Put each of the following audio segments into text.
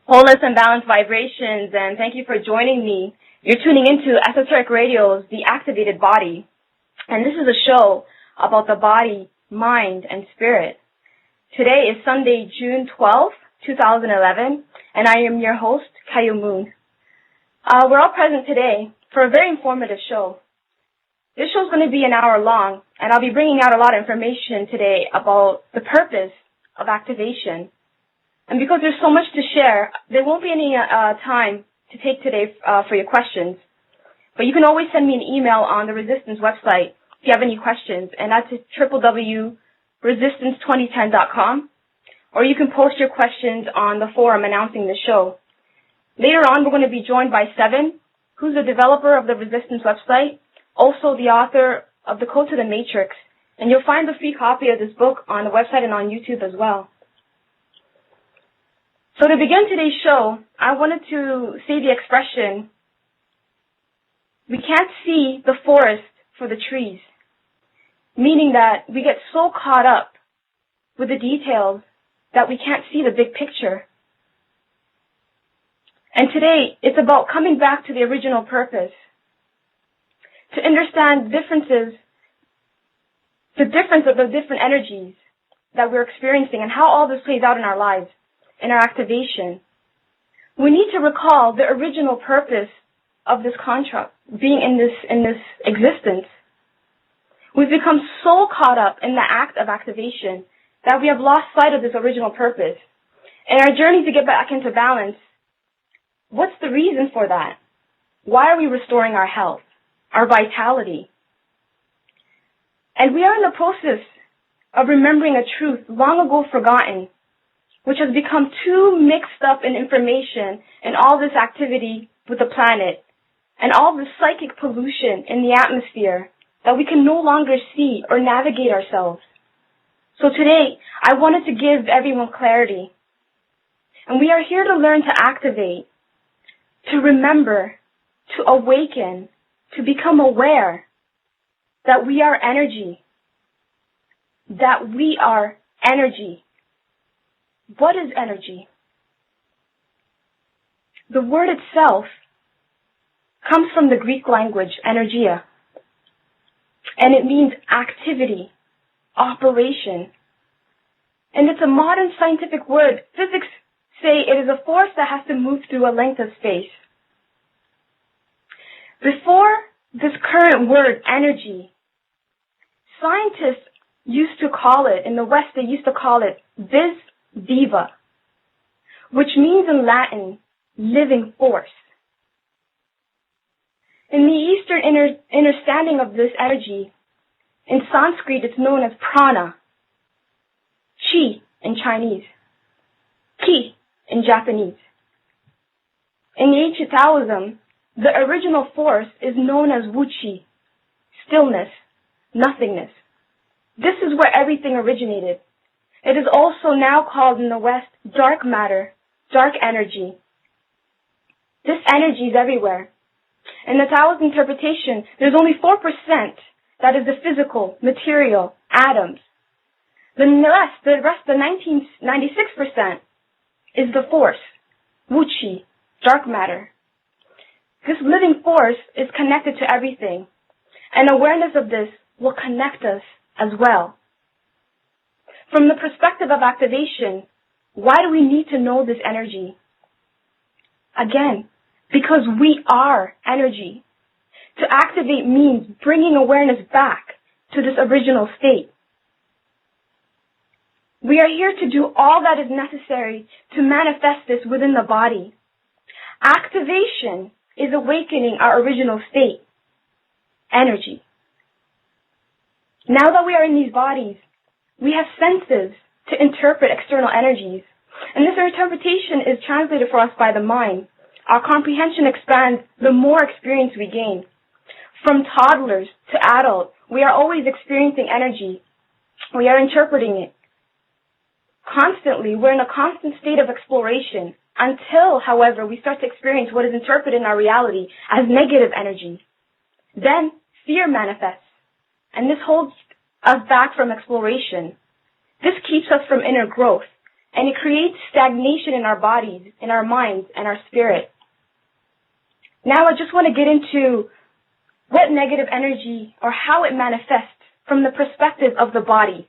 wholeness and balanced vibrations, and thank you for joining me. You're tuning into Esoteric Radio's The Activated Body, and this is a show about the body, mind, and spirit. Today is Sunday, June 12th, 2011, and I am your host, Kayo Moon. We're all present today for a very informative show. This show is going to be an hour long, and I'll be bringing out a lot of information today about the purpose of activation. And because there's so much to share, there won't be any time to take today for your questions. But you can always send me an email on the Resistance website if you have any questions, and that's at www.resistance2010.com. Or you can post your questions on the forum announcing the show. Later on, we're going to be joined by Sevan, who's the developer of the Resistance website, also the author of The Code to the Matrix. And you'll find the free copy of this book on the website and on YouTube as well. So to begin today's show, I wanted to say the expression, we can't see the forest for the trees, meaning that we get so caught up with the details that we can't see the big picture. And today, it's about coming back to the original purpose, to understand the difference of the different energies that we're experiencing and how all this plays out in our lives. In our activation, we need to recall the original purpose of this construct being in this existence. We've become so caught up in the act of activation that we have lost sight of this original purpose. In our journey to get back into balance, what's the reason for that? Why are we restoring our health, our vitality? And we are in the process of remembering a truth long ago forgotten, which has become too mixed up in information and all this activity with the planet and all this psychic pollution in the atmosphere that we can no longer see or navigate ourselves. So today, I wanted to give everyone clarity. And we are here to learn to activate, to remember, to awaken, to become aware that we are energy. That we are energy. What is energy? The word itself comes from the Greek language, energia, and it means activity, operation. And it's a modern scientific word. Physics say it is a force that has to move through a length of space. Before this current word, energy, scientists used to call it, in the West they used to call it vis viva, which means in Latin, living force. In the Eastern understanding of this energy, in Sanskrit it's known as prana, chi in Chinese, ki in Japanese. In ancient Taoism, the original force is known as wuchi, stillness, nothingness. This is where everything originated. It is also now called in the West dark matter, dark energy. This energy is everywhere. In the Taoist interpretation, there's only 4% that is the physical, material, atoms. The rest, the 96% is the force, wuchi, dark matter. This living force is connected to everything, and awareness of this will connect us as well. From the perspective of activation, why do we need to know this energy? Again, because we are energy. To activate means bringing awareness back to this original state. We are here to do all that is necessary to manifest this within the body. Activation is awakening our original state, energy. Now that we are in these bodies, we have senses to interpret external energies, and this interpretation is translated for us by the mind. Our comprehension expands the more experience we gain. From toddlers to adults, we are always experiencing energy. We are interpreting it. Constantly, we're in a constant state of exploration until, however, we start to experience what is interpreted in our reality as negative energy. Then fear manifests, and this holds us back from exploration. This keeps us from inner growth. and it creates stagnation in our bodies, in our minds, and our spirit. Now I just want to get into what negative energy or how it manifests from the perspective of the body.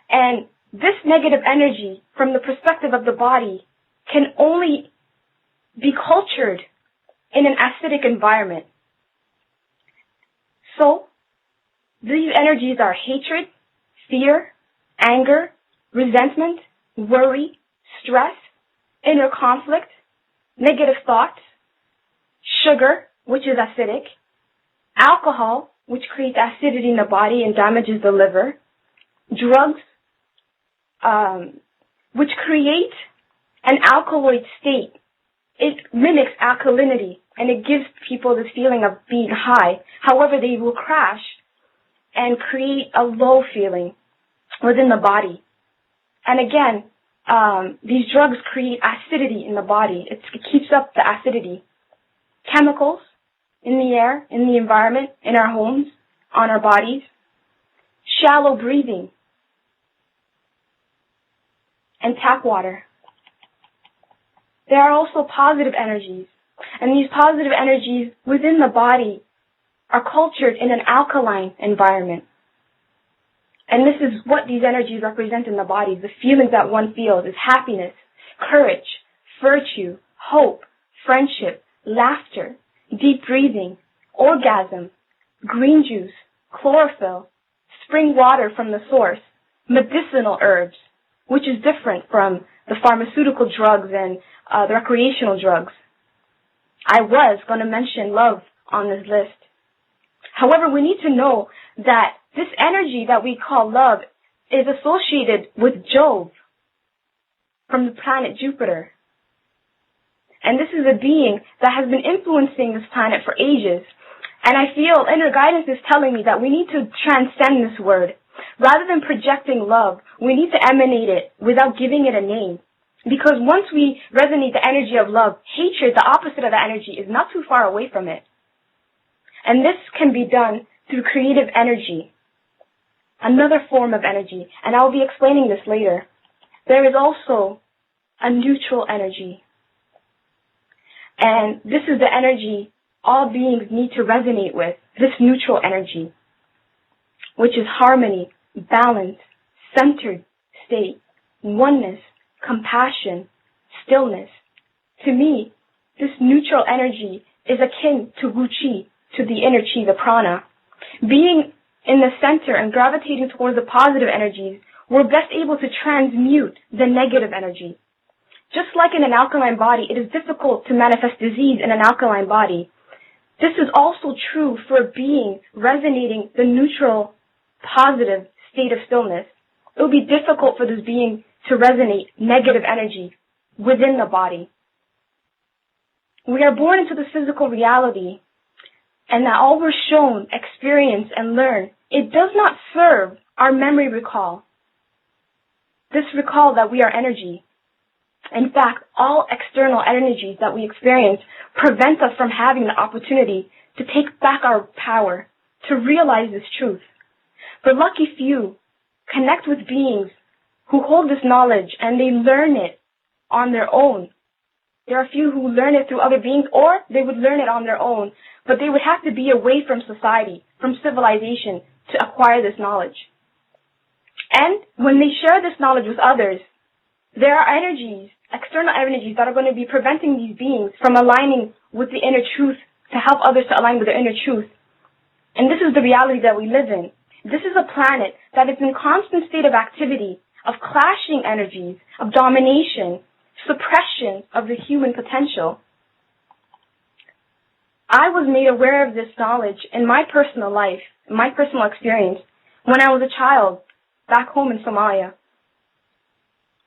And this negative energy from the perspective of the body can only be cultured in an acidic environment. So, these energies are hatred, fear, anger, resentment, worry, stress, inner conflict, negative thoughts, sugar, which is acidic, alcohol, which creates acidity in the body and damages the liver, drugs, which create an alkaloid state. It mimics alkalinity, and it gives people this feeling of being high. However, they will crash and create a low feeling within the body. And again, these drugs create acidity in the body. It keeps up the acidity. Chemicals in the air, in the environment, in our homes, on our bodies. Shallow breathing. And tap water. There are also positive energies. And these positive energies within the body are cultured in an alkaline environment. And this is what these energies represent in the body. The feelings that one feels is happiness, courage, virtue, hope, friendship, laughter, deep breathing, orgasm, green juice, chlorophyll, spring water from the source, medicinal herbs, which is different from the pharmaceutical drugs and the recreational drugs. I was going to mention love on this list. However, we need to know that this energy that we call love is associated with Jove from the planet Jupiter. And this is a being that has been influencing this planet for ages. And I feel inner guidance is telling me that we need to transcend this word. Rather than projecting love, we need to emanate it without giving it a name. Because once we resonate the energy of love, hatred, the opposite of that energy, is not too far away from it. And this can be done through creative energy, another form of energy, and I'll be explaining this later. There is also a neutral energy. And this is the energy all beings need to resonate with, this neutral energy, which is harmony, balance, centered state, oneness, compassion, stillness. To me, this neutral energy is akin to Wu Qi, to the inner Qi, the prana. Being in the center and gravitating towards the positive energies, we're best able to transmute the negative energy. Just like in an alkaline body, it is difficult to manifest disease in an alkaline body. This is also true for a being resonating the neutral, positive state of stillness. It will be difficult for this being to resonate negative energy within the body. We are born into the physical reality, and that all we're shown, experience, and learn, it does not serve our memory recall. This recall that we are energy. In fact, all external energies that we experience prevent us from having the opportunity to take back our power, to realize this truth. The lucky few connect with beings who hold this knowledge and they learn it on their own. There are few who learn it through other beings, or they would learn it on their own, but they would have to be away from society, from civilization, to acquire this knowledge. And when they share this knowledge with others, there are energies, external energies, that are going to be preventing these beings from aligning with the inner truth, to help others to align with their inner truth. And this is the reality that we live in. This is a planet that is in constant state of activity, of clashing energies, of domination, suppression of the human potential. I was made aware of this knowledge in my personal life, in my personal experience, when I was a child back home in Somalia.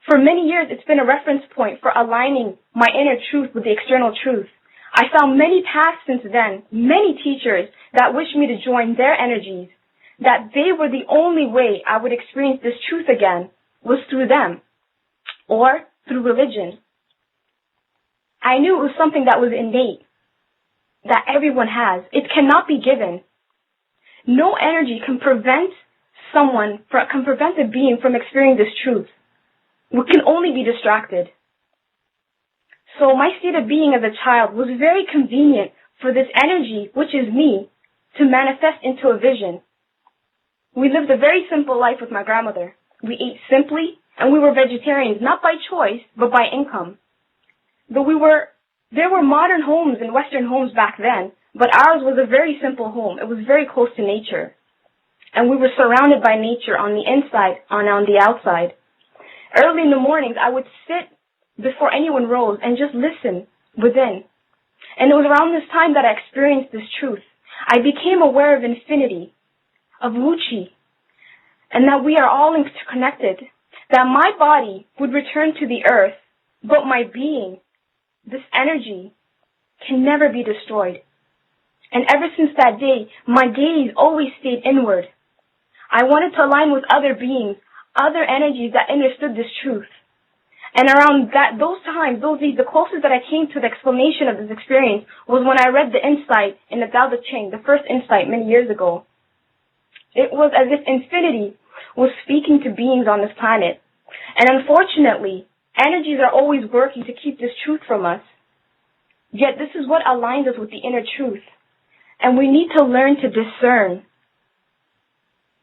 For many years, it's been a reference point for aligning my inner truth with the external truth. I found many paths since then, many teachers that wished me to join their energies, that they were the only way I would experience this truth again was through them, or through religion. I knew it was something that was innate, that everyone has. It cannot be given. No energy can prevent, someone can prevent a being from experiencing this truth? We can only be distracted. So my state of being as a child was very convenient for this energy, which is me, to manifest into a vision. We lived a very simple life with my grandmother. We ate simply, and we were vegetarians, not by choice, but by income. There were modern homes and Western homes back then, but ours was a very simple home. It was very close to nature. And we were surrounded by nature on the inside and on the outside. Early in the mornings, I would sit before anyone rose and just listen within. And it was around this time that I experienced this truth. I became aware of infinity, of Wuchi, and that we are all interconnected, that my body would return to the earth, but my being, this energy, can never be destroyed. And ever since that day, my gaze always stayed inward. I wanted to align with other beings, other energies that understood this truth. And around those days, the closest that I came to the explanation of this experience was when I read the insight in the Tao Te Ching, the first insight many years ago. It was as if infinity was speaking to beings on this planet. And unfortunately, energies are always working to keep this truth from us. Yet this is what aligns us with the inner truth. And we need to learn to discern.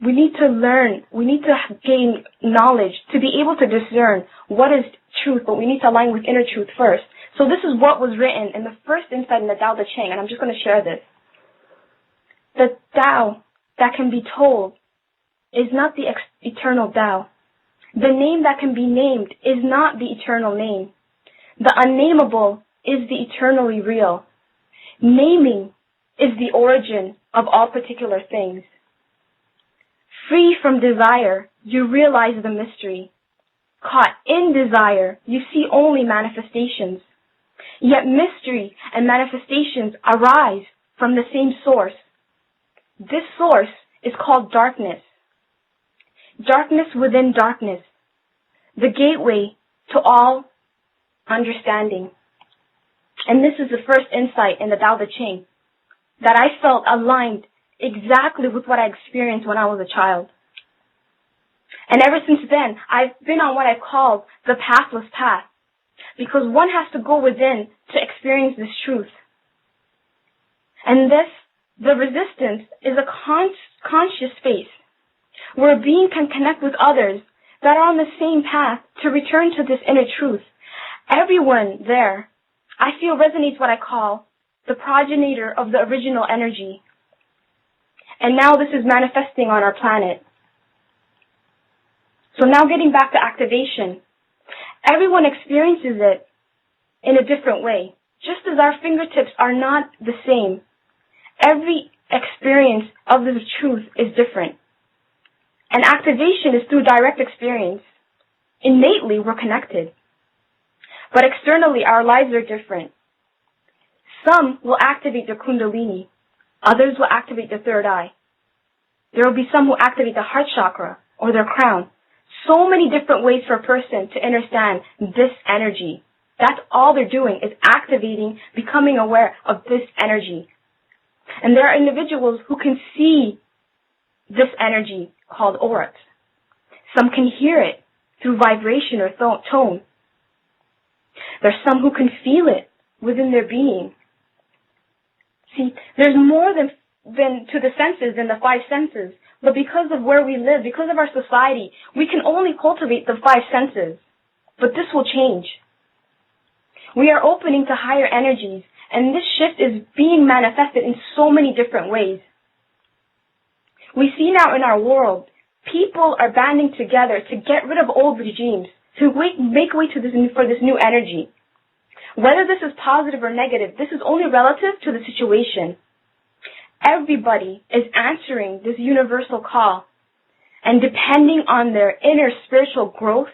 We need to gain knowledge to be able to discern what is truth, but we need to align with inner truth first. So this is what was written in the first insight in the Tao Te Ching, and I'm just going to share this. The Tao that can be told is not the eternal Tao. The name that can be named is not the eternal name. The unnameable is the eternally real. Naming is the origin of all particular things. Free from desire, you realize the mystery. Caught in desire, you see only manifestations. Yet mystery and manifestations arise from the same source. This source is called darkness. Darkness within darkness. The gateway to all understanding. And this is the first insight in the Tao Te Ching that I felt aligned exactly with what I experienced when I was a child. And ever since then, I've been on what I call the pathless path, because one has to go within to experience this truth. And the resistance is a conscious space where a being can connect with others that are on the same path to return to this inner truth. Everyone there, I feel, resonates what I call the progenitor of the original energy. And now this is manifesting on our planet. So now getting back to activation. Everyone experiences it in a different way. Just as our fingertips are not the same, every experience of this truth is different. And activation is through direct experience. Innately, we're connected. But externally, our lives are different. Some will activate their kundalini. Others will activate the third eye. There will be some who activate the heart chakra or their crown. So many different ways for a person to understand this energy. That's all they're doing, is activating, becoming aware of this energy. And there are individuals who can see this energy called auras. Some can hear it through vibration or tone. There's some who can feel it within their being. See, there's more than to the senses than the five senses. But because of where we live, because of our society, we can only cultivate the five senses. But this will change. We are opening to higher energies, and this shift is being manifested in so many different ways. We see now in our world, people are banding together to get rid of old regimes, to make way for this new energy. Whether this is positive or negative, this is only relative to the situation. Everybody is answering this universal call, and depending on their inner spiritual growth,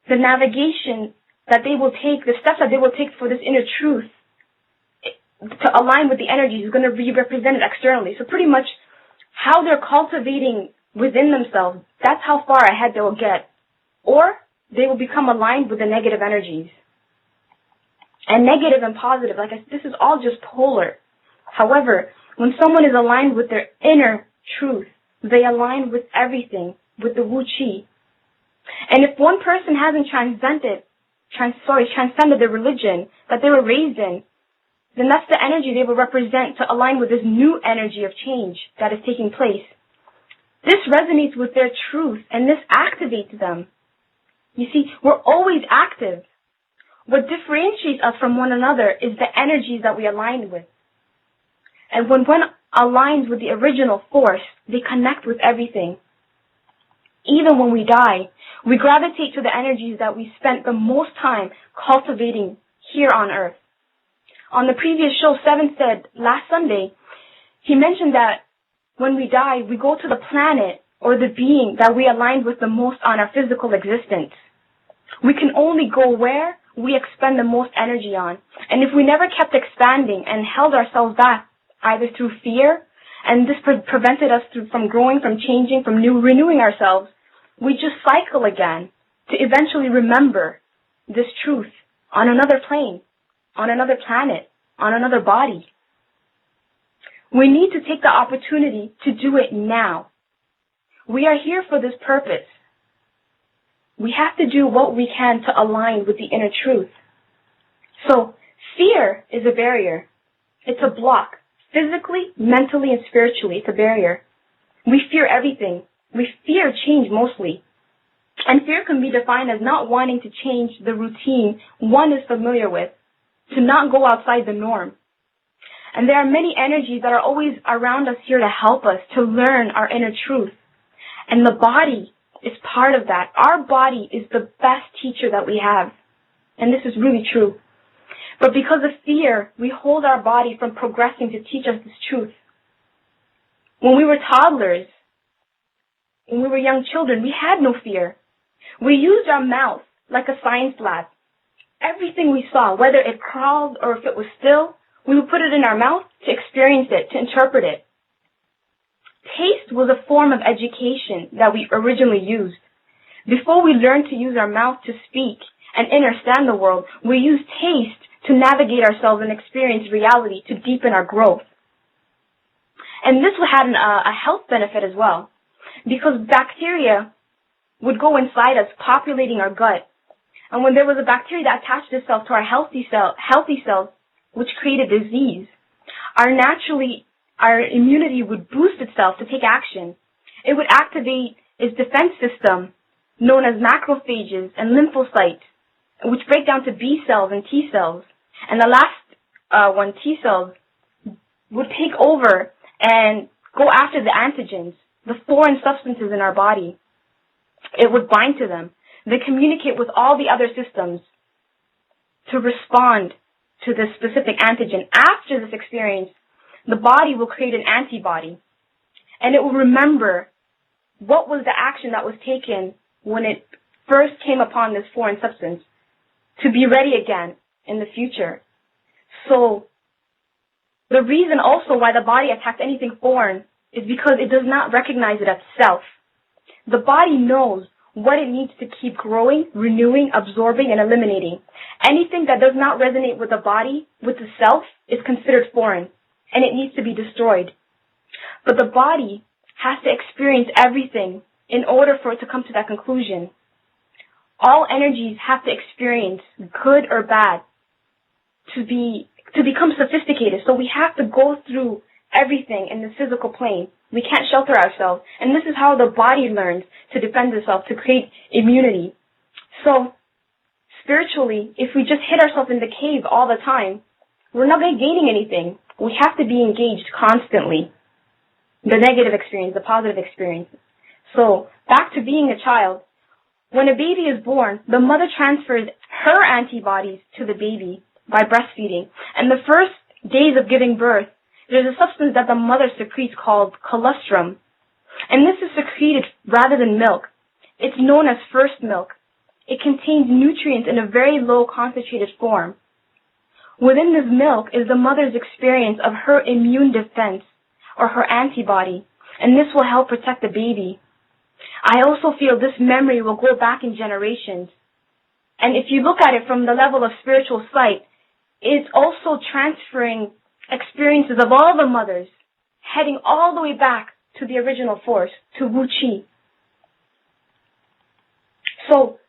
the navigation that they will take, the steps that they will take for this inner truth to align with the energy is going to be represented externally. So pretty much how they're cultivating within themselves, that's how far ahead they will get. Or they will become aligned with the negative energies. And negative and positive, this is all just polar. However, when someone is aligned with their inner truth, They align with everything, with the Wu Qi. And if one person hasn't transcended the religion that they were raised in, then that's the energy they will represent to align with this new energy of change that is taking place. This resonates with their truth, and this activates them. You see, we're always active. What differentiates us from one another is the energies that we align with. And when one aligns with the original force, they connect with everything. Even when we die, we gravitate to the energies that we spent the most time cultivating here on Earth. On the previous show, Sevan said last Sunday, he mentioned that when we die, we go to the planet or the being that we aligned with the most on our physical existence. We can only go where we expend the most energy on. And if we never kept expanding and held ourselves back, either through fear, and this prevented us from growing, from changing, from renewing ourselves, we just cycle again to eventually remember this truth on another plane, on another planet, on another body. We need to take the opportunity to do it now. We are here for this purpose. We have to do what we can to align with the inner truth. So, fear is a barrier. It's a block. Physically, mentally, and spiritually, it's a barrier. We fear everything. We fear change mostly. And fear can be defined as not wanting to change the routine one is familiar with, to not go outside the norm. And there are many energies that are always around us here to help us to learn our inner truth. And the body is part of that. Our body is the best teacher that we have. And this is really true. But because of fear, we hold our body from progressing to teach us this truth. When we were toddlers, when we were young children, we had no fear. We used our mouth like a science lab. Everything we saw, whether it crawled or if it was still, we would put it in our mouth to experience it, to interpret it. Taste was a form of education that we originally used. Before we learned to use our mouth to speak and understand the world, we used taste to navigate ourselves and experience reality, to deepen our growth. And this had a health benefit as well, because bacteria would go inside us, populating our gut. And when there was a bacteria that attached itself to our healthy cells, which created disease, our immunity would boost itself to take action. It would activate its defense system, known as macrophages and lymphocytes, which break down to B cells and T cells. And the last one, T cells, would take over and go after the antigens, the foreign substances in our body. It would bind to them. They communicate with all the other systems to respond to this specific antigen. After this experience, the body will create an antibody, and it will remember what was the action that was taken when it first came upon this foreign substance, to be ready again in the future. So the reason also why the body attacks anything foreign is because it does not recognize it as self. The body knows what it needs to keep growing, renewing, absorbing, and eliminating. Anything that does not resonate with the body, with the self, is considered foreign, and it needs to be destroyed. But the body has to experience everything in order for it to come to that conclusion. All energies have to experience, good or bad, to become sophisticated. So we have to go through everything in the physical plane. We can't shelter ourselves. And this is how the body learns to defend itself, to create immunity. So spiritually, if we just hit ourselves in the cave all the time, we're not gaining anything. We have to be engaged constantly. The negative experience, the positive experience. So back to being a child. When a baby is born, the mother transfers her antibodies to the baby by breastfeeding. And the first days of giving birth, there's a substance that the mother secretes called colostrum. And this is secreted rather than milk. It's known as first milk. It contains nutrients in a very low concentrated form. Within this milk is the mother's experience of her immune defense, or her antibody, and this will help protect the baby. I also feel this memory will go back in generations. And if you look at it from the level of spiritual sight, it's also transferring experiences of all the mothers, heading all the way back to the original force, to Wu Qi. So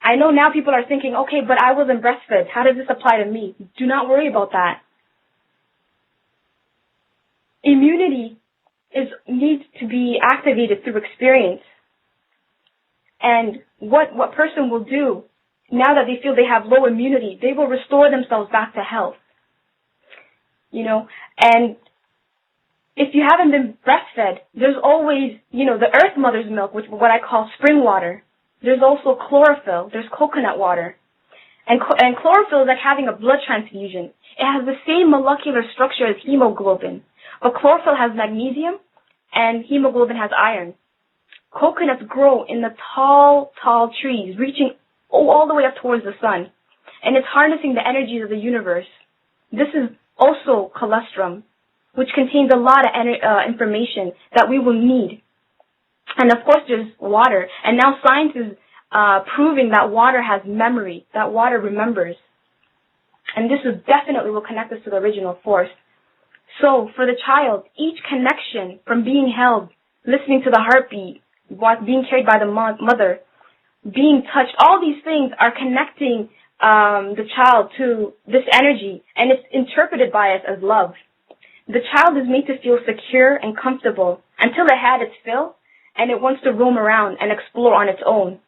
I know now people are thinking, okay, but I wasn't breastfed. How does this apply to me? Do not worry about that. Immunity needs to be activated through experience. And what person will do, now that they feel they have low immunity, they will restore themselves back to health. And if you haven't been breastfed, there's always, the earth mother's milk, which what I call spring water. There's also chlorophyll. There's coconut water. And chlorophyll is like having a blood transfusion. It has the same molecular structure as hemoglobin. But chlorophyll has magnesium and hemoglobin has iron. Coconuts grow in the tall, tall trees, reaching all the way up towards the sun. And it's harnessing the energies of the universe. This is also colostrum, which contains a lot of information that we will need. And of course there's water. And now science is proving that water has memory, that water remembers. And this is definitely will connect us to the original force. So for the child, each connection from being held, listening to the heartbeat, being carried by the mother, being touched, all these things are connecting the child to this energy, and it's interpreted by us as love. The child is made to feel secure and comfortable until it had its fill, and it wants to roam around and explore on its own.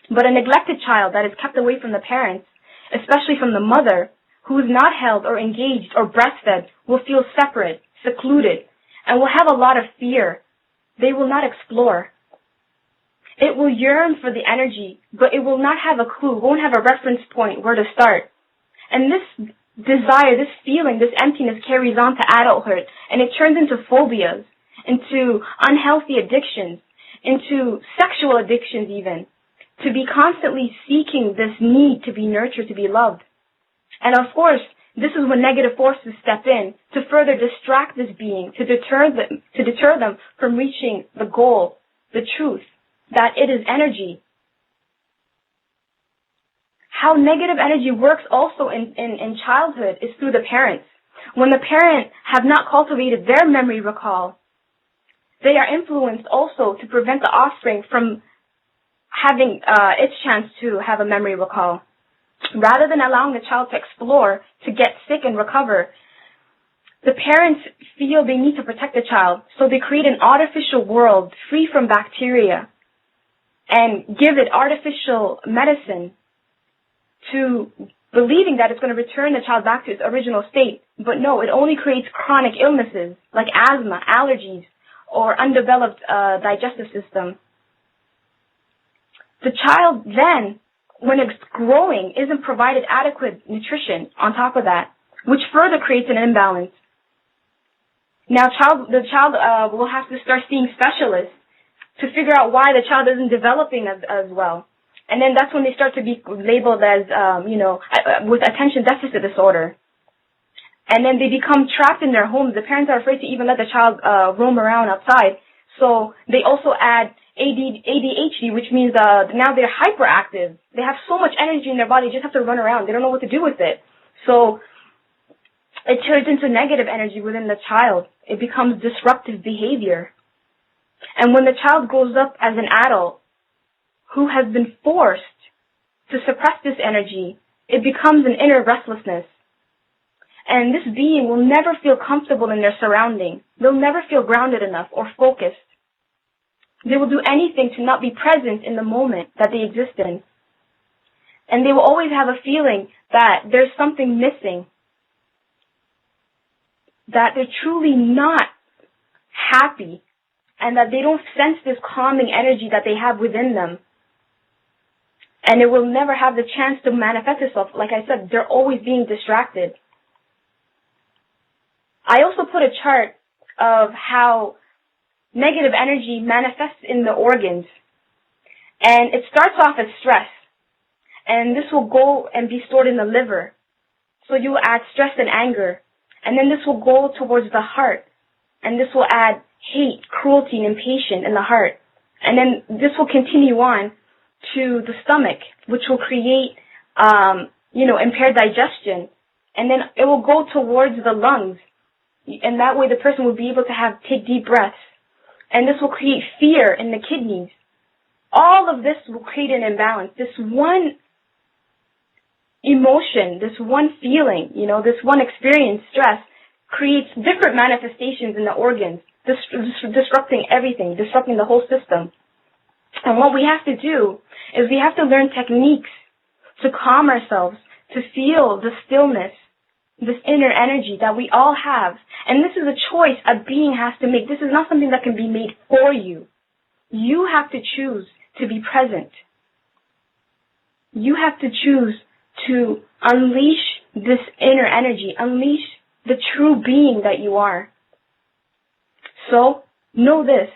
But a neglected child that is kept away from the parents, especially from the mother, who is not held or engaged or breastfed, will feel separate, secluded, and will have a lot of fear. They will not explore. It will yearn for the energy, but it will not have a clue, won't have a reference point where to start. And this desire, this feeling, this emptiness carries on to adulthood, and it turns into phobias, into unhealthy addictions, into sexual addictions even, to be constantly seeking this need to be nurtured, to be loved. And of course, this is when negative forces step in to further distract this being, to deter them from reaching the goal, the truth, that it is energy. How negative energy works also in childhood is through the parents. When the parents have not cultivated their memory recall, they are influenced also to prevent the offspring from having its chance to have a memory recall. Rather than allowing the child to explore, to get sick and recover, the parents feel they need to protect the child, so they create an artificial world free from bacteria and give it artificial medicine to believing that it's going to return the child back to its original state. But no, it only creates chronic illnesses like asthma, allergies, or undeveloped digestive system. The child then, when it's growing, isn't provided adequate nutrition on top of that, which further creates an imbalance. Now the child will have to start seeing specialists to figure out why the child isn't developing as well. And then that's when they start to be labeled as, with attention deficit disorder. And then they become trapped in their homes. The parents are afraid to even let the child roam around outside. So they also add ADHD, which means now they're hyperactive. They have so much energy in their body, they just have to run around. They don't know what to do with it. So it turns into negative energy within the child. It becomes disruptive behavior. And when the child grows up as an adult who has been forced to suppress this energy, it becomes an inner restlessness. And this being will never feel comfortable in their surrounding. They'll never feel grounded enough or focused. They will do anything to not be present in the moment that they exist in. And they will always have a feeling that there's something missing, that they're truly not happy, and that they don't sense this calming energy that they have within them. And it will never have the chance to manifest itself. Like I said, they're always being distracted. I also put a chart of how negative energy manifests in the organs. And it starts off as stress. And this will go and be stored in the liver. So you will add stress and anger. And then this will go towards the heart. And this will add hate, cruelty, and impatience in the heart. And then this will continue on to the stomach, which will create, impaired digestion. And then it will go towards the lungs. And that way the person will be able to take deep breaths. And this will create fear in the kidneys. All of this will create an imbalance. This one emotion, this one feeling, this one experience, stress, creates different manifestations in the organs, disrupting everything, disrupting the whole system. And what we have to do is we have to learn techniques to calm ourselves, to feel the stillness, this inner energy that we all have. And this is a choice a being has to make. This is not something that can be made for you. You have to choose to be present. You have to choose to unleash this inner energy, unleash the true being that you are. So, know this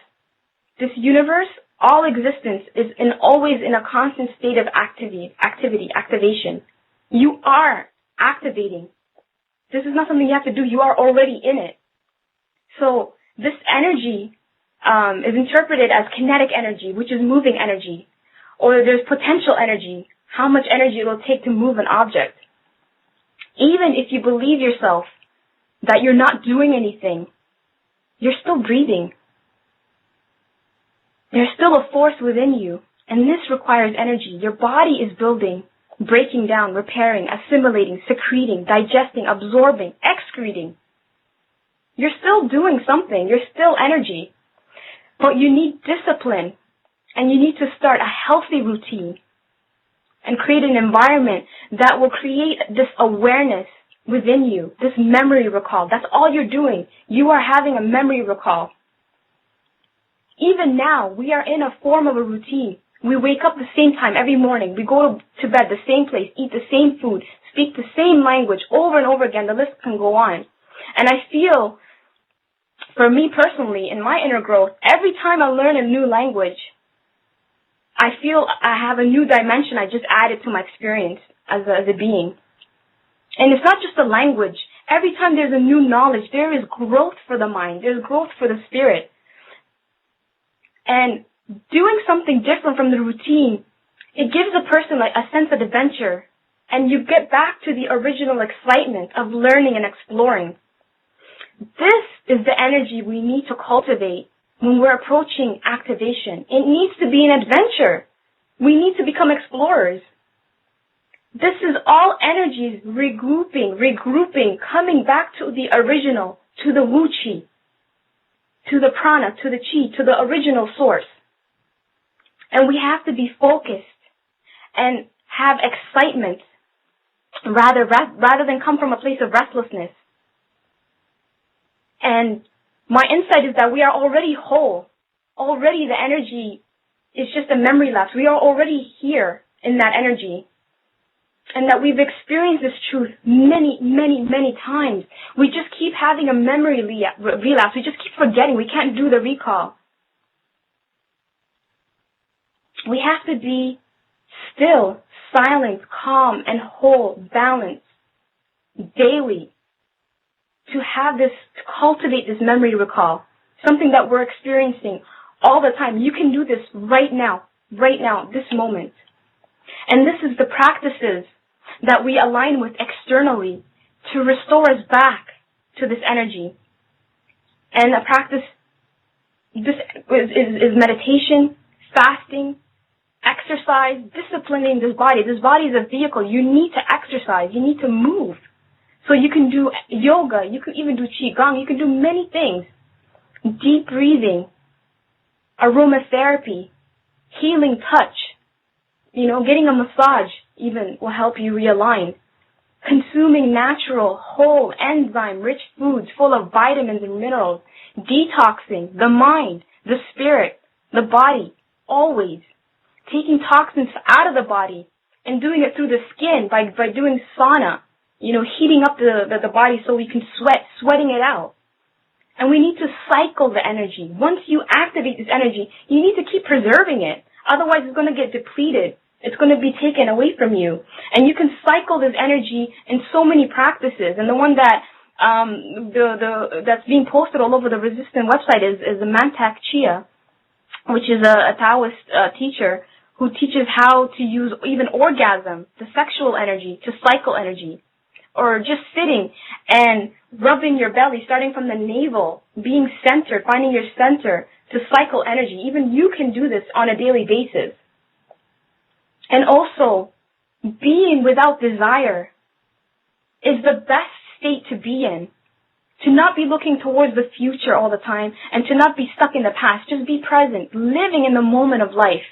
universe, all existence is always in a constant state of activation. You are activating. This is not something you have to do. You are already in it. So this energy is interpreted as kinetic energy, which is moving energy. Or there's potential energy, how much energy it will take to move an object. Even if you believe yourself that you're not doing anything, you're still breathing. There's still a force within you, and this requires energy. Your body is building, breaking down, repairing, assimilating, secreting, digesting, absorbing, excreting. You're still doing something. You're still energy. But you need discipline, and you need to start a healthy routine and create an environment that will create this awareness within you, this memory recall. That's all you're doing. You are having a memory recall. Even now, we are in a form of a routine. We wake up the same time every morning. We go to bed the same place, eat the same food, speak the same language over and over again. The list can go on. And I feel, for me personally, in my inner growth, every time I learn a new language, I feel I have a new dimension I just added to my experience as a being. And it's not just the language. Every time there's a new knowledge, there is growth for the mind. There's growth for the spirit. And doing something different from the routine, it gives a person like a sense of adventure. And you get back to the original excitement of learning and exploring. This is the energy we need to cultivate when we're approaching activation. It needs to be an adventure. We need to become explorers. This is all energies regrouping, coming back to the original, to the Wu Qi, to the prana, to the chi, to the original source. And we have to be focused and have excitement rather than come from a place of restlessness. And my insight is that we are already whole. Already the energy is just a memory lapse. We are already here in that energy. And that we've experienced this truth many, many, many times. We just keep having a memory relapse. We just keep forgetting. We can't do the recall. We have to be still, silent, calm, and whole, balanced, daily, to have this, to cultivate this memory recall, something that we're experiencing all the time. You can do this right now, this moment. And this is the practices that we align with externally to restore us back to this energy. And a practice, this is meditation, fasting, exercise, disciplining this body. This body is a vehicle. You need to exercise. You need to move. So you can do yoga. You can even do qigong. You can do many things. Deep breathing, aromatherapy, healing touch. Getting a massage even will help you realign. Consuming natural, whole, enzyme-rich foods full of vitamins and minerals. Detoxing the mind, the spirit, the body, always. Taking toxins out of the body and doing it through the skin by doing sauna. Heating up the body so we can sweating it out. And we need to cycle the energy. Once you activate this energy, you need to keep preserving it. Otherwise, it's going to get depleted. It's going to be taken away from you. And you can cycle this energy in so many practices. And the one that that's being posted all over the Resistant website is the Mantak Chia, which is a Taoist teacher who teaches how to use even orgasm, the sexual energy, to cycle energy. or just sitting and rubbing your belly, starting from the navel, being centered, finding your center to cycle energy. Even you can do this on a daily basis. And also, being without desire is the best state to be in. To not be looking towards the future all the time and to not be stuck in the past. Just be present, living in the moment of life.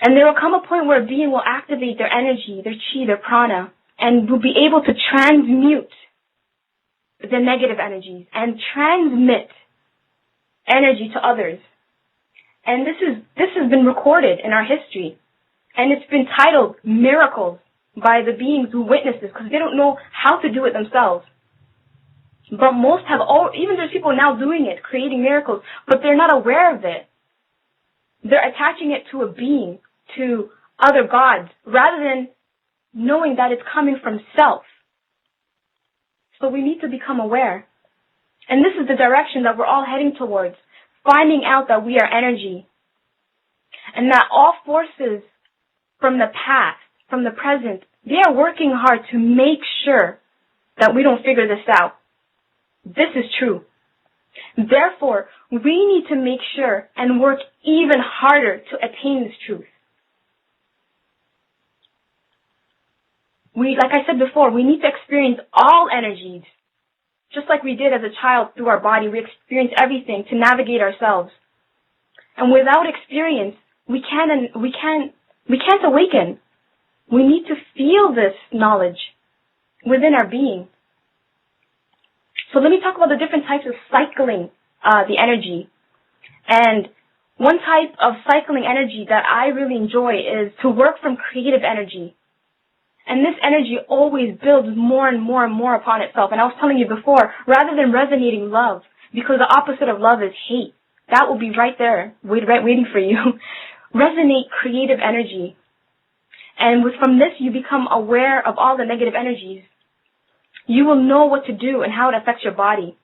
And there will come a point where a being will activate their energy, their chi, their prana, and will be able to transmute the negative energies and transmit energy to others. And this has been recorded in our history. And it's been titled Miracles by the beings who witness this, because they don't know how to do it themselves. But most have even there's people now doing it, creating miracles, but they're not aware of it. They're attaching it to a being, to other gods, rather than knowing that it's coming from self. So we need to become aware. And this is the direction that we're all heading towards, finding out that we are energy. And that all forces from the past, from the present, they are working hard to make sure that we don't figure this out. This is true. Therefore, we need to make sure and work even harder to attain this truth. Like I said before, we need to experience all energies. Just like we did as a child through our body, we experience everything to navigate ourselves. And without experience, we can't awaken. We need to feel this knowledge within our being. So let me talk about the different types of cycling the energy. And one type of cycling energy that I really enjoy is to work from creative energy. And this energy always builds more and more and more upon itself. And I was telling you before, rather than resonating love, because the opposite of love is hate, that will be right there, waiting for you. Resonate creative energy. And from this, you become aware of all the negative energies. You will know what to do and how it affects your body.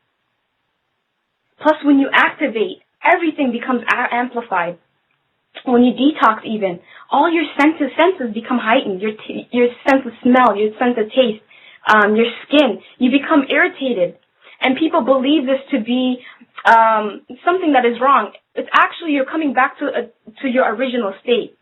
Plus, when you activate, everything becomes amplified. When you detox even, all your senses become heightened. Your sense of smell, your sense of taste, your skin, you become irritated. And people believe this to be something that is wrong. It's actually you're coming back to your original state.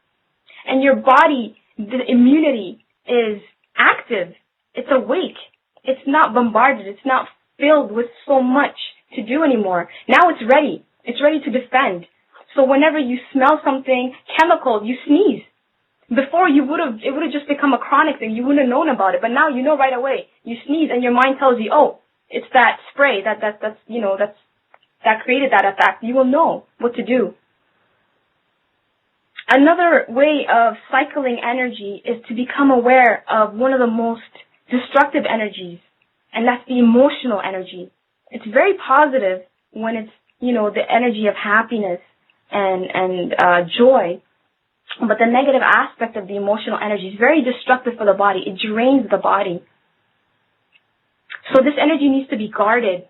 And your body, the immunity is active. It's awake. It's not bombarded. It's not filled with so much to do anymore. Now it's ready. It's ready to defend. So whenever you smell something chemical, you sneeze. Before it would have just become a chronic thing. You wouldn't have known about it. But now you know right away. You sneeze and your mind tells you, oh, it's that spray that created that effect. You will know what to do. Another way of cycling energy is to become aware of one of the most destructive energies, and that's the emotional energy. It's very positive when it's, the energy of happiness and joy, but the negative aspect of the emotional energy is very destructive for the body. It drains the body. So this energy needs to be guarded,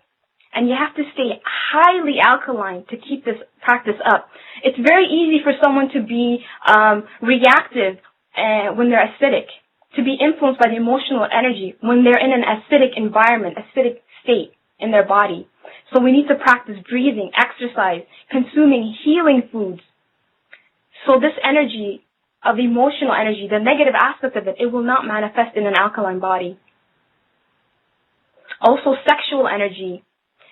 and you have to stay highly alkaline to keep this practice up. It's very easy for someone to be reactive when they're acidic, to be influenced by the emotional energy when they're in an acidic environment, acidic state in their body. So we need to practice breathing, exercise, consuming healing foods. So this energy of emotional energy, the negative aspect of it, it will not manifest in an alkaline body. Also, sexual energy,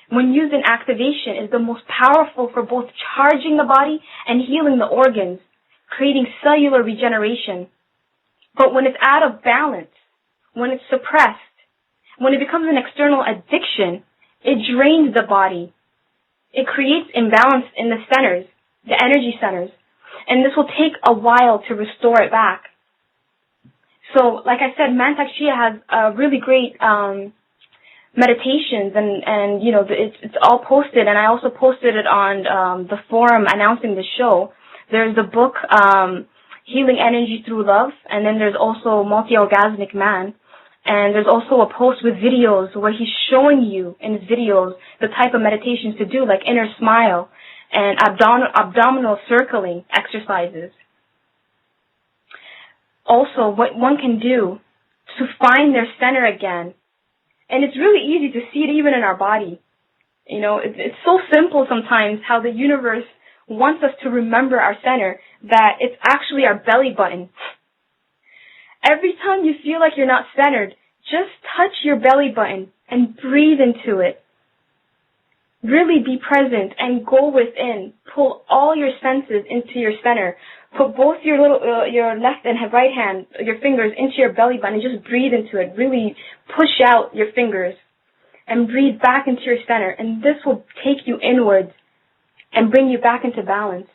when used in activation, is the most powerful for both charging the body and healing the organs, creating cellular regeneration. But when it's out of balance, when it's suppressed, when it becomes an external addiction, it drains the body. It creates imbalance in the centers, the energy centers, and this will take a while to restore it back. So, like I said, Mantak Chia has really great meditations, and it's all posted, and I also posted it on the forum announcing the show. There's the book Healing Energy Through Love, and then there's also Multi-Orgasmic Man, and there's also a post with videos where he's showing you in his videos the type of meditations to do, like inner smile and abdominal circling exercises. Also, what one can do to find their center again. And it's really easy to see it even in our body. You know, it's so simple sometimes how the universe wants us to remember our center that it's actually our belly button. Every time you feel like you're not centered, just touch your belly button and breathe into it. Really be present and go within. Pull all your senses into your center. Put both your left and right hand, your fingers into your belly button and just breathe into it. Really push out your fingers and breathe back into your center. And this will take you inwards and bring you back into balance.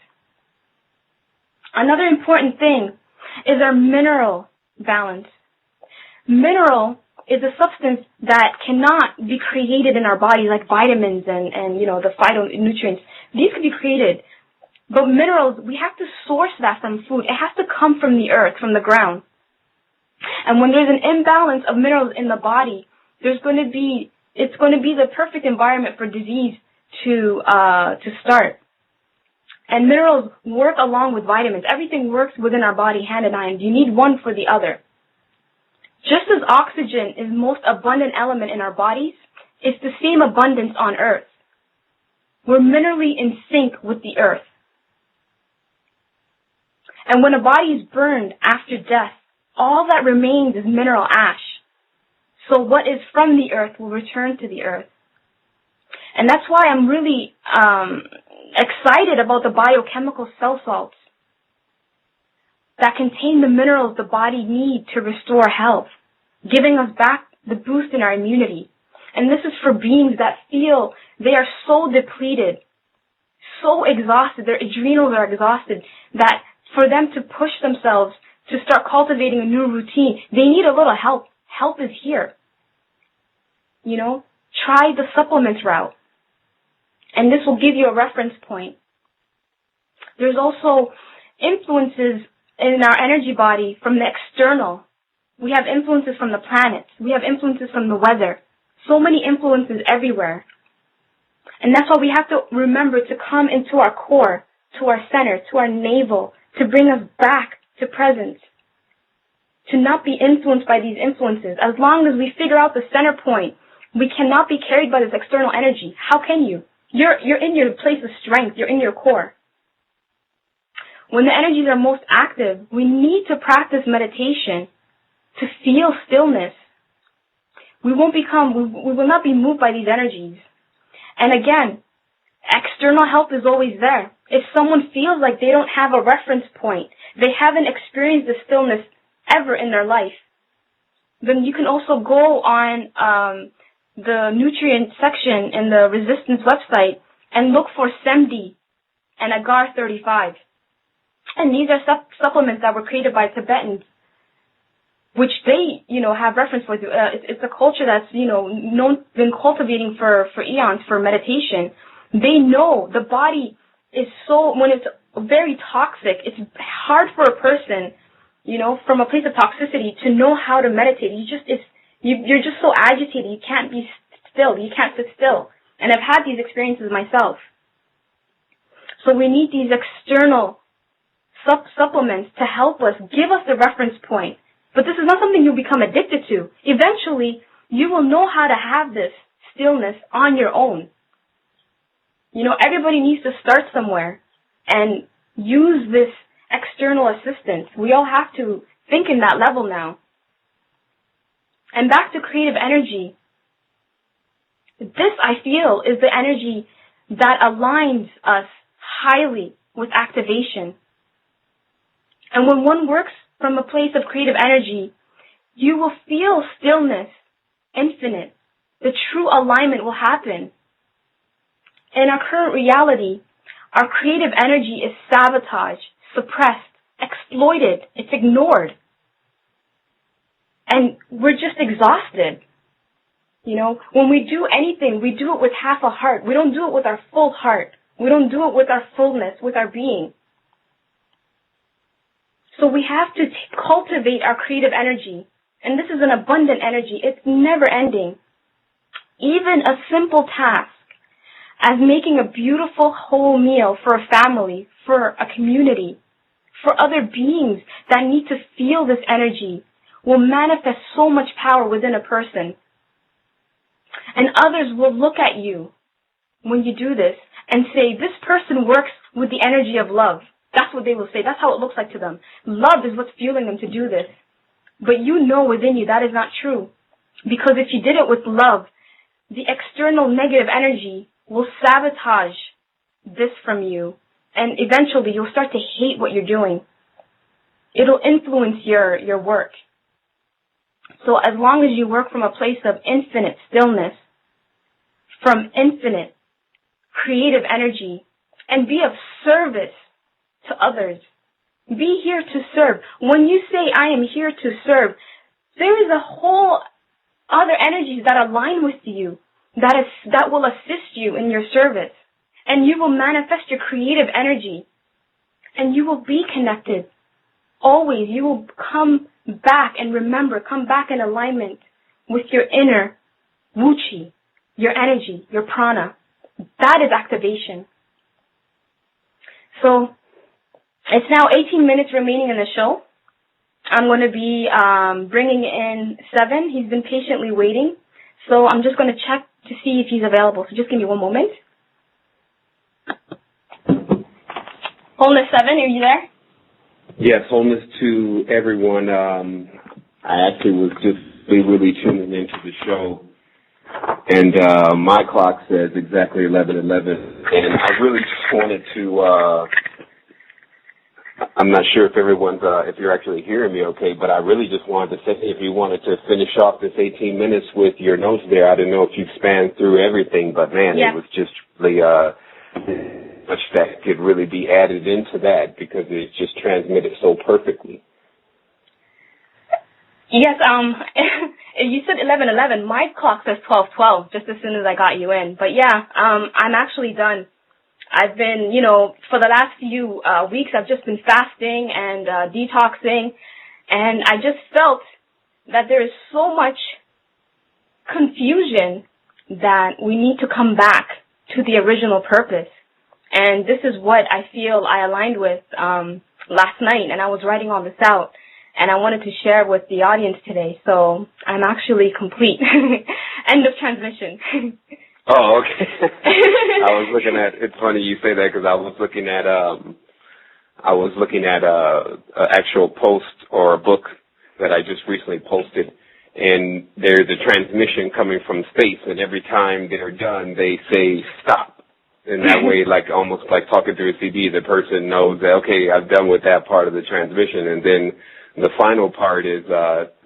Another important thing is our mineral balance. Mineral is a substance that cannot be created in our body, like vitamins and the phytonutrients. These can be created. But minerals, we have to source that from food. It has to come from the earth, from the ground. And when there's an imbalance of minerals in the body, it's going to be the perfect environment for disease to start. And minerals work along with vitamins. Everything works within our body hand in hand. You need one for the other. Just as oxygen is the most abundant element in our bodies, it's the same abundance on earth. We're minerally in sync with the earth. And when a body is burned after death, all that remains is mineral ash. So what is from the earth will return to the earth. And that's why I'm really excited about the biochemical cell salts that contain the minerals the body needs to restore health, giving us back the boost in our immunity. And this is for beings that feel they are so depleted, so exhausted, their adrenals are exhausted, that for them to push themselves to start cultivating a new routine, they need a little help. Help is here. Try the supplements route. And this will give you a reference point. There's also influences in our energy body from the external. We have influences from the planets. We have influences from the weather. So many influences everywhere. And that's why we have to remember to come into our core, to our center, to our navel, to bring us back to presence. To not be influenced by these influences. As long as we figure out the center point, we cannot be carried by this external energy. How can you? You're in your place of strength. You're in your core. When the energies are most active, we need to practice meditation to feel stillness. We will not be moved by these energies. And again, external help is always there. If someone feels like they don't have a reference point, they haven't experienced the stillness ever in their life, then you can also go on the nutrient section in the Resistance website and look for SEMD and Agar 35. And these are supplements that were created by Tibetans, which they, have reference for. It's a culture that's, been cultivating for eons for meditation. They know the body is when it's very toxic, it's hard for a person, from a place of toxicity to know how to meditate. You're just so agitated. You can't be still. You can't sit still. And I've had these experiences myself. So we need these external supplements to help us, give us the reference point. But this is not something you'll become addicted to. Eventually, you will know how to have this stillness on your own. Everybody needs to start somewhere and use this external assistance. We all have to think in that level now. And back to creative energy. This, I feel, is the energy that aligns us highly with activation. And when one works from a place of creative energy, you will feel stillness, infinite. The true alignment will happen. In our current reality, our creative energy is sabotaged, suppressed, exploited. It's ignored. And we're just exhausted. When we do anything, we do it with half a heart. We don't do it with our full heart. We don't do it with our fullness, with our being. So we have to cultivate our creative energy. And this is an abundant energy. It's never ending. Even a simple task as making a beautiful whole meal for a family, for a community, for other beings that need to feel this energy will manifest so much power within a person. And others will look at you when you do this and say, this person works with the energy of love. That's what they will say. That's how it looks like to them. Love is what's fueling them to do this. But you know within you that is not true. Because if you did it with love, the external negative energy will sabotage this from you. And eventually you'll start to hate what you're doing. It'll influence your work. So as long as you work from a place of infinite stillness, from infinite creative energy, and be of service to others. Be here to serve. When you say, I am here to serve, there is a whole other energies that align with you, that will assist you in your service. And you will manifest your creative energy. And you will be connected. Always, you will come back and come back in alignment with your inner Wuchi, your energy, your prana. That is activation. So, it's now 18 minutes remaining in the show. I'm going to be bringing in Sevan. He's been patiently waiting. So I'm just going to check to see if he's available. So just give me one moment. Wholeness Sevan, are you there? Yes, wholeness to everyone. I actually was just really tuning into the show. And my clock says exactly 11:11. And I really just wanted to... I'm not sure if everyone's, if you're actually hearing me okay, but I really just wanted to say if you wanted to finish off this 18 minutes with your notes there, I didn't know if you've spanned through everything, but man, It was just really much that could really be added into that because it's just transmitted so perfectly. Yes, you said 11:11. My clock says 12:12 just as soon as I got you in. But yeah, I'm actually done. I've been, for the last few weeks, I've just been fasting and detoxing, and I just felt that there is so much confusion that we need to come back to the original purpose. And this is what I feel I aligned with last night, and I was writing all this out, and I wanted to share with the audience today. So I'm actually complete. End of transmission. Oh, okay. I was looking at, it's funny you say that because I was looking at an actual post or a book that I just recently posted, and there's a transmission coming from space, and every time they're done, they say stop. And that way, almost like talking through a CD, the person knows that, okay, I've done with that part of the transmission, and then the final part is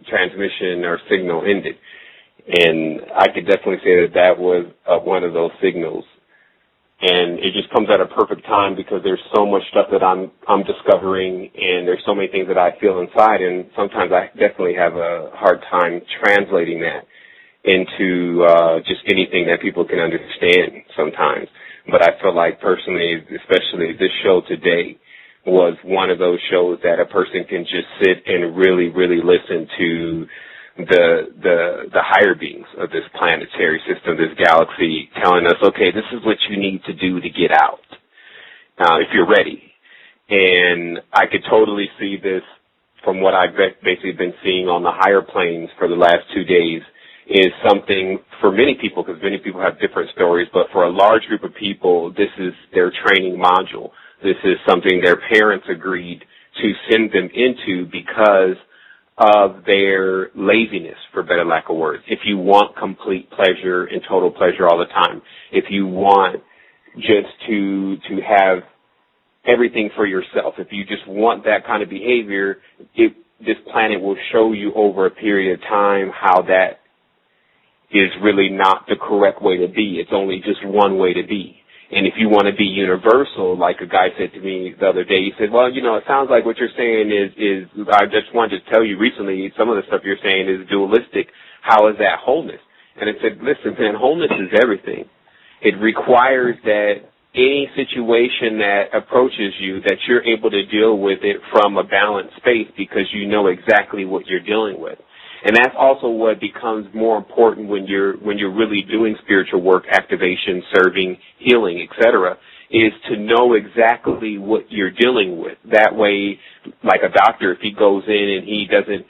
transmission or signal ended. And I could definitely say that was one of those signals. And it just comes at a perfect time because there's so much stuff that I'm discovering, and there's so many things that I feel inside, and sometimes I definitely have a hard time translating that into just anything that people can understand sometimes. But I feel like personally, especially this show today, was one of those shows that a person can just sit and really, really listen to the higher beings of this planetary system, this galaxy, telling us, okay, this is what you need to do to get out, if you're ready. And I could totally see this from what I've basically been seeing on the higher planes for the last 2 days is something for many people, because many people have different stories, but for a large group of people, this is their training module. This is something their parents agreed to send them into because of their laziness, for better lack of words. If you want complete pleasure and total pleasure all the time, if you want just to have everything for yourself, if you just want that kind of behavior, this planet will show you over a period of time how that is really not the correct way to be. It's only just one way to be. And if you want to be universal, like a guy said to me the other day, he said, well, it sounds like what you're saying is I just wanted to tell you recently, some of the stuff you're saying is dualistic. How is that wholeness? And I said, listen, man, wholeness is everything. It requires that any situation that approaches you, that you're able to deal with it from a balanced space because you know exactly what you're dealing with. And that's also what becomes more important when you're really doing spiritual work, activation, serving, healing, etc., is to know exactly what you're dealing with. That way, like a doctor, if he goes in and he doesn't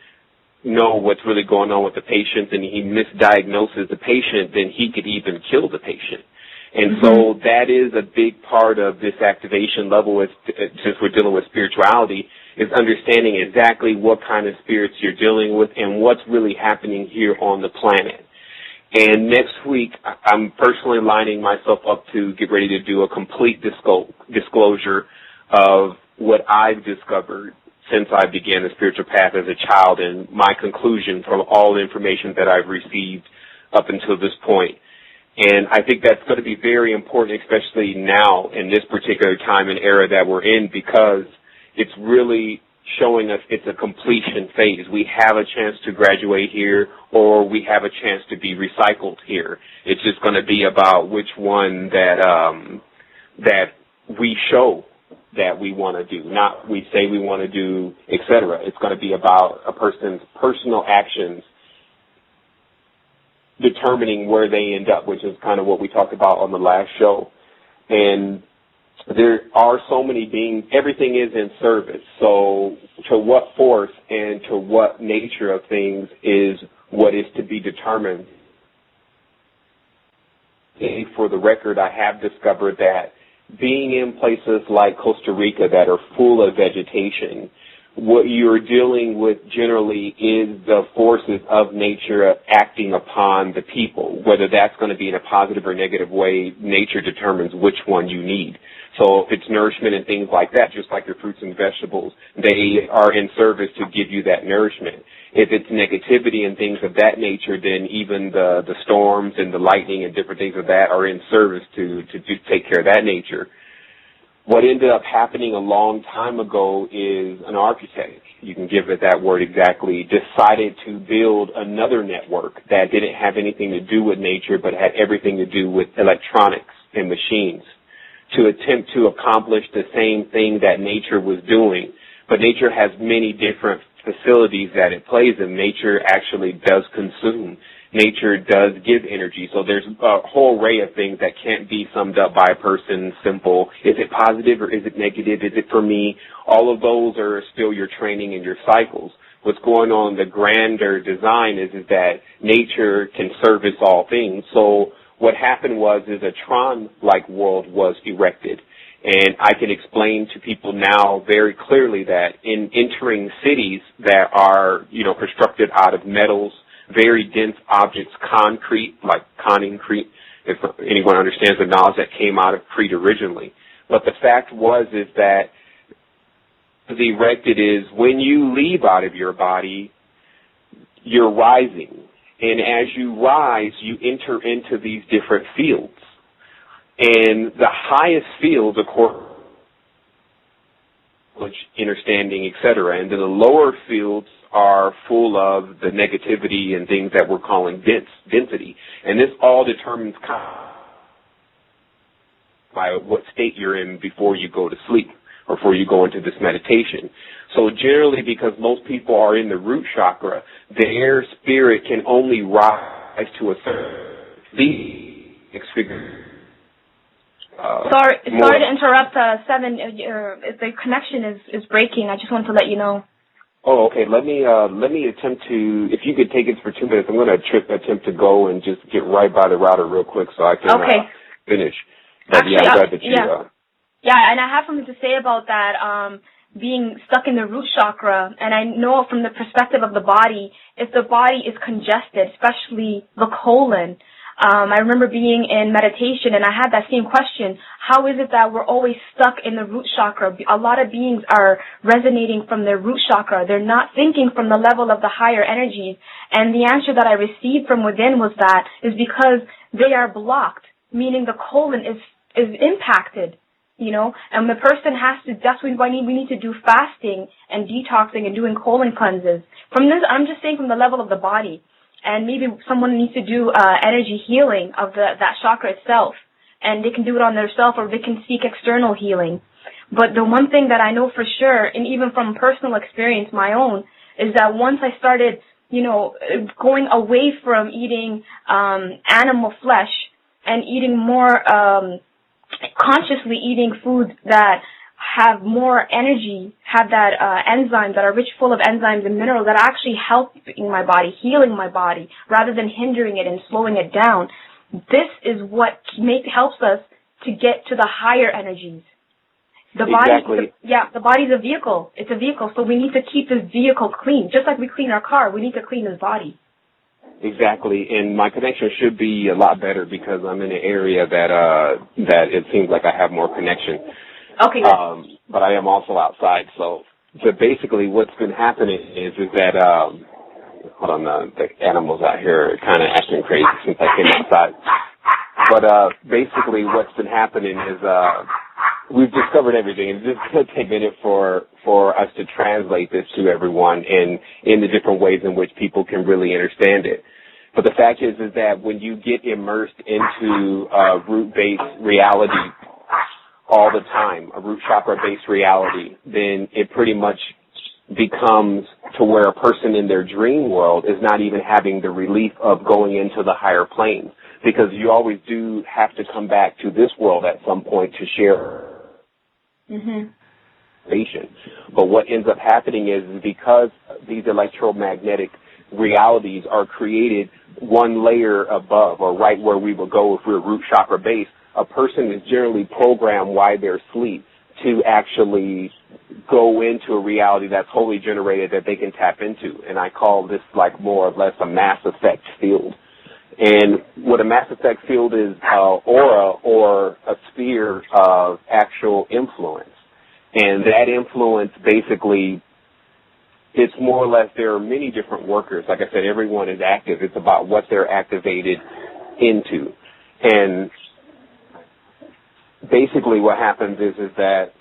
know what's really going on with the patient and he misdiagnoses the patient, then he could even kill the patient. And so that is a big part of this activation level, since we're dealing with spirituality, is understanding exactly what kind of spirits you're dealing with and what's really happening here on the planet. And next week, I'm personally lining myself up to get ready to do a complete disclosure of what I've discovered since I began the spiritual path as a child, and my conclusion from all the information that I've received up until this point. And I think that's going to be very important, especially now in this particular time and era that we're in, because it's really showing us it's a completion phase. We have a chance to graduate here, or we have a chance to be recycled here. It's just going to be about which one that we show that we want to do, not we say we want to do, etc. It's going to be about a person's personal actions determining where they end up, which is kind of what we talked about on the last show. And there are so many beings, everything is in service. So to what force and to what nature of things is what is to be determined. And for the record, I have discovered that being in places like Costa Rica that are full of vegetation, what you're dealing with generally is the forces of nature acting upon the people. Whether that's going to be in a positive or negative way, nature determines which one you need. So if it's nourishment and things like that, just like your fruits and vegetables, they are in service to give you that nourishment. If it's negativity and things of that nature, then even the storms and the lightning and different things of that are in service to take care of that nature. What ended up happening a long time ago is an architect, you can give it that word exactly, decided to build another network that didn't have anything to do with nature but had everything to do with electronics and machines to attempt to accomplish the same thing that nature was doing. But nature has many different facilities that it plays in. Nature actually does consume. Nature does give energy. So there's a whole array of things that can't be summed up by a person simple. Is it positive or is it negative? Is it for me? All of those are still your training and your cycles. What's going on in the grander design is that nature can service all things. So what happened was a Tron-like world was erected. And I can explain to people now very clearly that in entering cities that are, constructed out of metals, very dense objects, concrete, like concrete, if anyone understands the knowledge that came out of Crete originally. But the fact is that the erected is when you leave out of your body, you're rising. And as you rise, you enter into these different fields. And the highest fields, of course, understanding, etc. And then the lower fields are full of the negativity and things that we're calling density. And this all determines by what state you're in before you go to sleep or before you go into this meditation. So generally, because most people are in the root chakra, their spirit can only rise to a certain figure. Sorry to interrupt, Sevan. The connection is breaking. I just wanted to let you know. Oh, okay. Let me attempt to. If you could take it for 2 minutes, I'm going to attempt to go and just get right by the router real quick so I can finish. But actually, I'm glad that you. Yeah, and I have something to say about that. Being stuck in the root chakra, and I know from the perspective of the body, if the body is congested, especially the colon. I remember being in meditation and I had that same question. How is it that we're always stuck in the root chakra? A lot of beings are resonating from their root chakra. They're not thinking from the level of the higher energies. And the answer that I received from within was that is because they are blocked, meaning the colon is impacted, and the person has to, that's why we need to do fasting and detoxing and doing colon cleanses. From this, I'm just saying from the level of the body. And maybe someone needs to do energy healing of that chakra itself. And they can do it on themselves or they can seek external healing. But the one thing that I know for sure, and even from personal experience, my own, is that once I started, going away from eating animal flesh and eating more consciously eating foods that have more energy have that enzymes that are rich full of enzymes and minerals that are actually helping my body, healing my body, rather than hindering it and slowing it down. This is what helps us to get to the higher energies. The body, the body's a vehicle. It's a vehicle, so we need to keep this vehicle clean. Just like we clean our car, we need to clean this body. Exactly, and my connection should be a lot better because I'm in an area that it seems like I have more connection. Okay. But I am also outside, so basically what's been happening is that hold on, the animals out here are kind of acting crazy since I came outside. But basically what's been happening is we've discovered everything. It's just going to take a minute for us to translate this to everyone and in the different ways in which people can really understand it. But the fact is that when you get immersed into root-based reality all the time, a root chakra-based reality, then it pretty much becomes to where a person in their dream world is not even having the relief of going into the higher planes, because you always do have to come back to this world at some point to share. But what ends up happening is because these electromagnetic realities are created one layer above or right where we would go if we were root chakra based, a person is generally programmed while they're asleep to actually go into a reality that's wholly generated that they can tap into. And I call this like more or less a mass effect field. And what a mass effect field is, aura or a sphere of actual influence. And that influence basically, it's more or less, there are many different workers. Like I said, everyone is active. It's about what they're activated into. And basically what happens is that,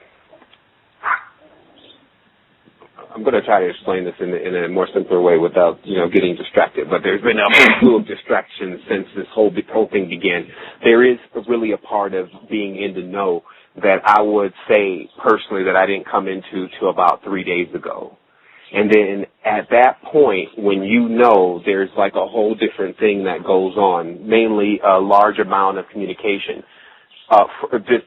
I'm going to try to explain this in a more simpler way without, getting distracted. But there's been a whole slew of distractions since this whole thing began. There is really a part of being in the know that I would say personally that I didn't come into till about 3 days ago. And then at that point, when there's like a whole different thing that goes on, mainly a large amount of communication. Just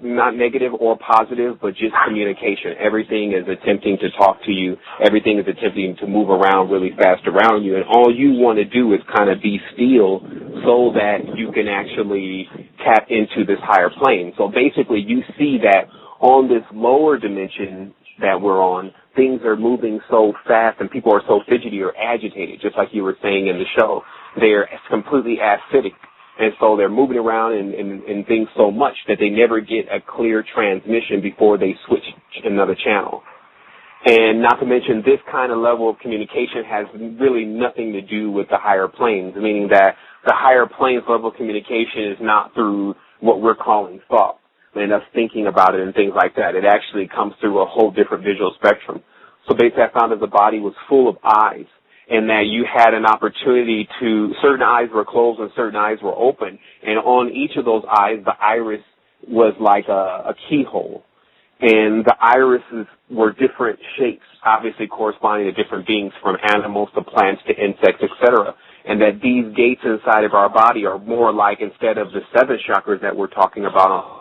not negative or positive, but just communication. Everything is attempting to talk to you. Everything is attempting to move around really fast around you. And all you want to do is kind of be still so that you can actually tap into this higher plane. So basically you see that on this lower dimension that we're on, things are moving so fast and people are so fidgety or agitated, just like you were saying in the show. They're completely acidic. And so they're moving around and things so much that they never get a clear transmission before they switch another channel. And not to mention, this kind of level of communication has really nothing to do with the higher planes, meaning that the higher planes level of communication is not through what we're calling thought and us thinking about it and things like that. It actually comes through a whole different visual spectrum. So basically I found that the body was full of eyes, and that you had an opportunity certain eyes were closed and certain eyes were open. And on each of those eyes, the iris was like a keyhole. And the irises were different shapes, obviously corresponding to different beings, from animals to plants to insects, etc. And that these gates inside of our body are more like, instead of the 7 chakras that we're talking about,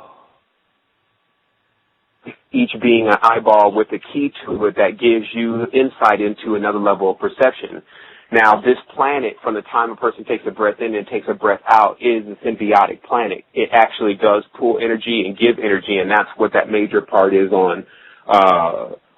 each being an eyeball with a key to it that gives you insight into another level of perception. Now, this planet, from the time a person takes a breath in and takes a breath out, is a symbiotic planet. It actually does pull energy and give energy, and that's what that major part is on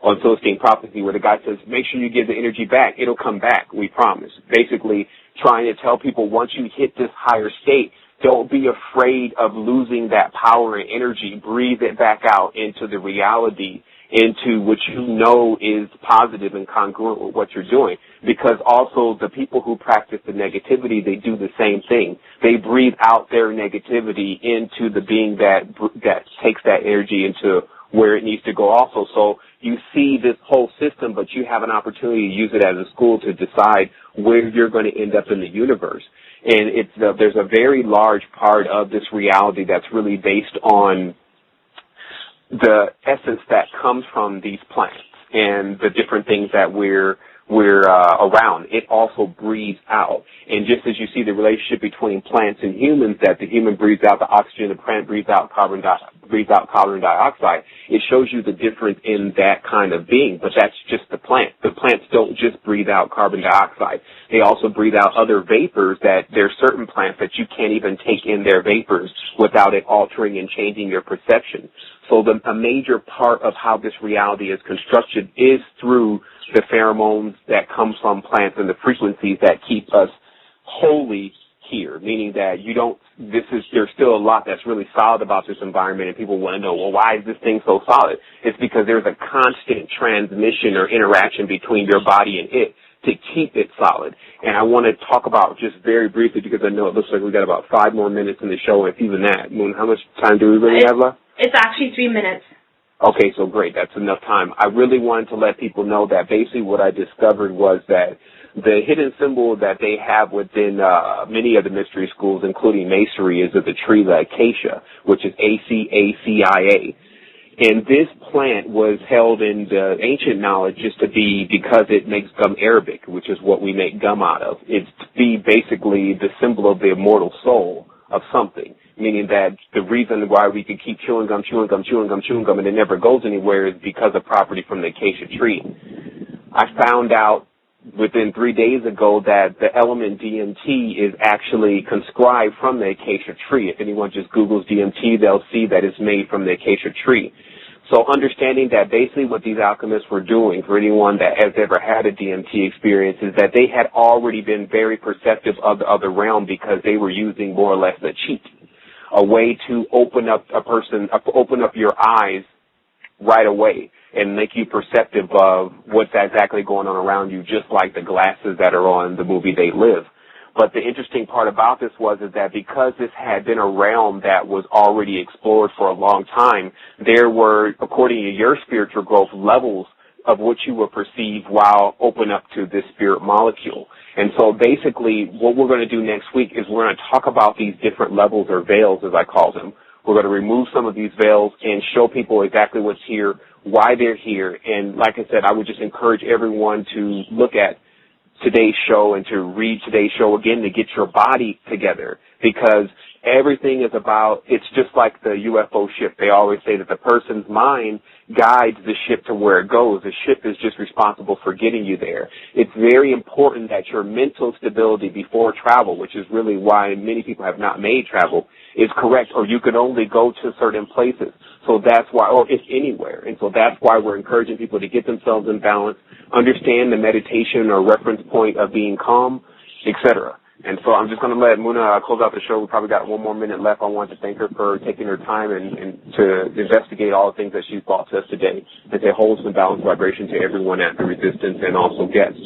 Celestine Prophecy, where the guy says, make sure you give the energy back. It'll come back, we promise. Basically, trying to tell people once you hit this higher state, don't be afraid of losing that power and energy. Breathe it back out into the reality, into what you know is positive and congruent with what you're doing. Because also the people who practice the negativity, they do the same thing. They breathe out their negativity into the being that takes that energy into where it needs to go also. So you see this whole system, but you have an opportunity to use it as a school to decide where you're going to end up in the universe. And there's a very large part of this reality that's really based on the essence that comes from these plants and the different things that we're around. It also breathes out. And just as you see the relationship between plants and humans, that the human breathes out the oxygen, the plant breathes out carbon dioxide. breathes out carbon dioxide. It shows you the difference in that kind of being, but that's just the plant. The plants don't just breathe out carbon dioxide. They also breathe out other vapors that there's certain plants that you can't even take in their vapors without it altering and changing your perception. So a major part of how this reality is constructed is through the pheromones that come from plants and the frequencies that keep us wholly here, meaning that there's still a lot that's really solid about this environment, and people want to know, well, why is this thing so solid? It's because there's a constant transmission or interaction between your body and it to keep it solid. And I want to talk about just very briefly, because I know it looks like we've got about 5 more minutes in the show, if even that. Moon, how much time do we really have left? It's actually 3 minutes. Okay, so great. That's enough time. I really wanted to let people know that basically what I discovered was that the hidden symbol that they have within many of the mystery schools, including Masonry, is of the tree, the acacia, which is ACACIA. And this plant was held in the ancient knowledge just to be, because it makes gum Arabic, which is what we make gum out of. It's to be basically the symbol of the immortal soul of something, meaning that the reason why we could keep chewing gum, and it never goes anywhere is because of property from the acacia tree. I found out within 3 days ago that the element DMT is actually conscribed from the acacia tree. If anyone just Googles DMT, they'll see that it's made from the acacia tree. So understanding that basically what these alchemists were doing, for anyone that has ever had a DMT experience, is that they had already been very perceptive of the other realm, because they were using more or less a cheat, a way to open up your eyes right away and make you perceptive of what's exactly going on around you, just like the glasses that are on the movie They Live. But the interesting part about this is that because this had been a realm that was already explored for a long time, there were, according to your spiritual growth, levels of what you will perceive while open up to this spirit molecule. And so basically what we're going to do next week is we're going to talk about these different levels, or veils as I call them. We're going to remove some of these veils and show people exactly what's here, why they're here. And like I said, I would just encourage everyone to look at today's show and to read today's show again to get your body together, because everything is about, it's just like the UFO ship. They always say that the person's mind guides the ship to where it goes. The ship is just responsible for getting you there. It's very important that your mental stability before travel, which is really why many people have not made travel, is correct, or you can only go to certain places. So that's why, or if anywhere. And so that's why we're encouraging people to get themselves in balance, understand the meditation or reference point of being calm, etc. And so I'm just going to let Muna close out the show. We probably got 1 more minute left. I want to thank her for taking her time and to investigate all the things that she's brought to us today, and to hold some balanced vibration to everyone at the Resistance and also guests.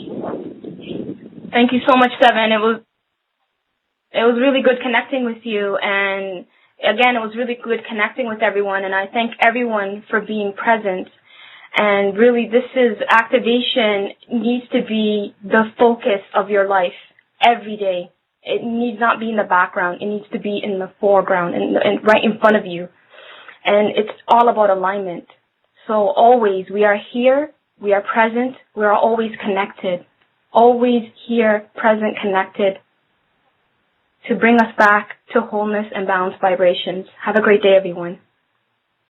Thank you so much, Sevan. It was really good connecting with you, and again, it was really good connecting with everyone, and I thank everyone for being present. And really, activation needs to be the focus of your life every day. It needs not be in the background. It needs to be in the foreground and right in front of you. And it's all about alignment. So always, we are here, we are present, we are always connected. Always here, present, connected, to bring us back to wholeness and balanced vibrations. Have a great day, everyone.